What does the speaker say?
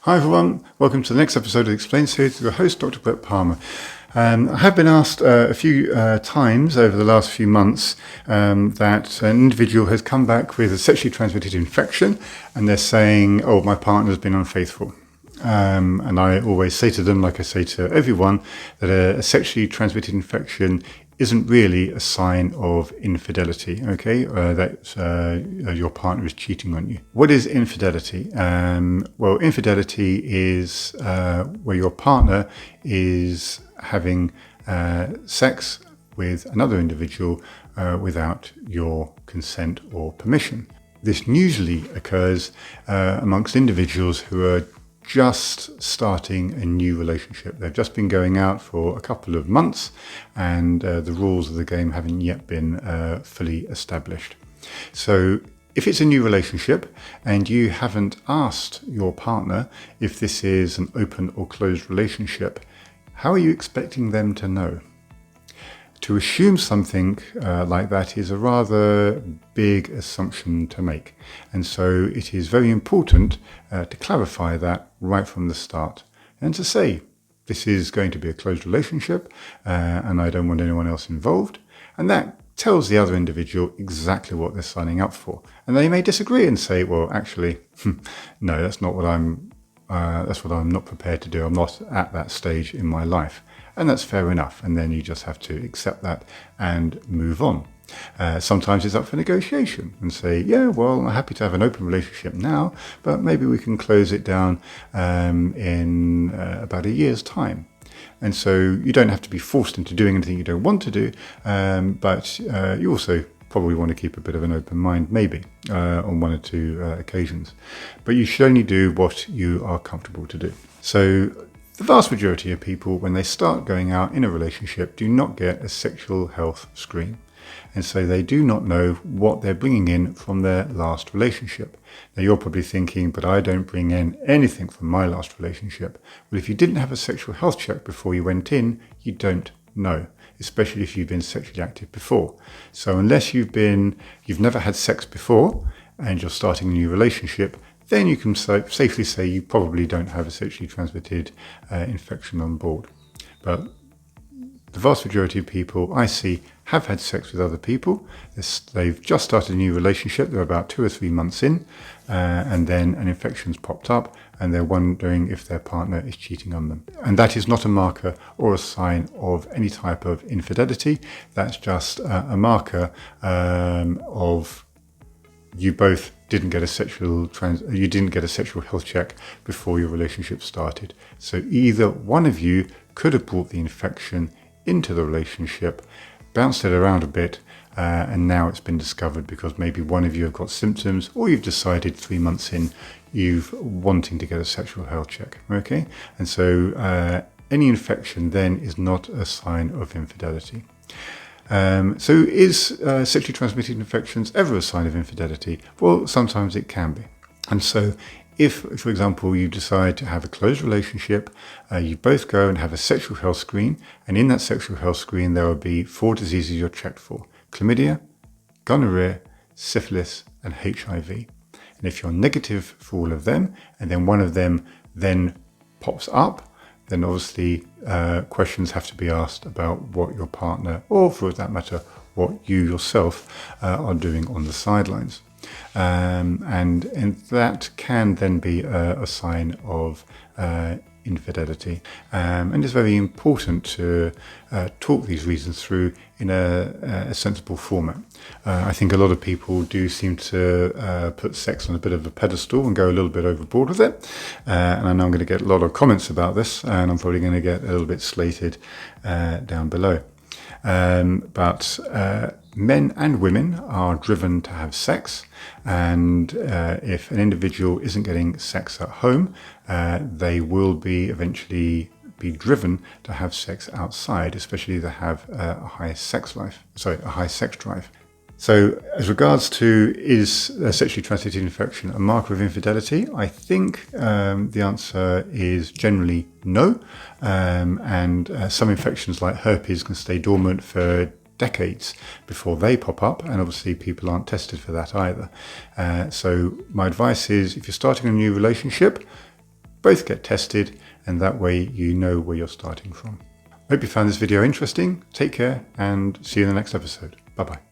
Hi everyone, welcome to the next episode of the Explain series with your host Dr. Bret Palmer. I have been asked a few times over the last few months that an individual has come back with a sexually transmitted infection and they're saying, oh, my partner's been unfaithful. And I always say to them, like I say to everyone, that a sexually transmitted infection isn't really a sign of infidelity, okay? That your partner is cheating on you. What is infidelity? Well, infidelity is where your partner is having sex with another individual without your consent or permission. This usually occurs amongst individuals who are just starting a new relationship. They've just been going out for a couple of months and the rules of the game haven't yet been fully established. So if it's a new relationship and you haven't asked your partner if this is an open or closed relationship, how are you expecting them to know? To assume something like that is a rather big assumption to make. And so it is very important to clarify that right from the start and to say, this is going to be a closed relationship and I don't want anyone else involved. And that tells the other individual exactly what they're signing up for. And they may disagree and say, well, actually, no, that's what I'm not prepared to do. I'm not at that stage in my life. And that's fair enough. And then you just have to accept that and move on. Sometimes it's up for negotiation and say, yeah, well, I'm happy to have an open relationship now, but maybe we can close it down in about a year's time. And so you don't have to be forced into doing anything you don't want to do, but you also probably want to keep a bit of an open mind, maybe on one or two occasions. But you should only do what you are comfortable to do. So the vast majority of people, when they start going out in a relationship, do not get a sexual health screen. And so they do not know what they're bringing in from their last relationship. Now you're probably thinking, but I don't bring in anything from my last relationship. Well, if you didn't have a sexual health check before you went in, you don't know, especially if you've been sexually active before. So unless you've never had sex before and you're starting a new relationship, then you can safely say you probably don't have a sexually transmitted infection on board. But the vast majority of people I see have had sex with other people. They've just started a new relationship. They're about 2 or 3 months in, and then an infection's popped up, and they're wondering if their partner is cheating on them. And that is not a marker or a sign of any type of infidelity. That's just a marker of you both didn't get a sexual health check before your relationship started. So either one of you could have brought the infection into the relationship, bounced it around a bit, and now it's been discovered because maybe one of you have got symptoms, or you've decided 3 months in you've wanting to get a sexual health check. Okay, and so any infection then is not a sign of infidelity. So is sexually transmitted infections ever a sign of infidelity? Well, sometimes it can be. And so if, for example, you decide to have a closed relationship, you both go and have a sexual health screen, and in that sexual health screen there will be 4 diseases you're checked for: chlamydia, gonorrhea, syphilis, and HIV. And if you're negative for all of them, and then one of them then pops up, then obviously questions have to be asked about what your partner, or for that matter, what you yourself are doing on the sidelines. And that can then be a sign of infidelity. And it's very important to talk these reasons through in a sensible format. I think a lot of people do seem to put sex on a bit of a pedestal and go a little bit overboard with it. And I know I'm going to get a lot of comments about this, and I'm probably going to get a little bit slated down below. But men and women are driven to have sex, and if an individual isn't getting sex at home, they will eventually be driven to have sex outside, especially if they have a high sex drive. So as regards to, is a sexually transmitted infection a marker of infidelity? I think the answer is generally no. And some infections like herpes can stay dormant for decades before they pop up, and obviously people aren't tested for that either. So my advice is, if you're starting a new relationship, Both get tested, and that way you know where you're starting from. Hope you found this video interesting. Take care and see you in the next episode. Bye bye.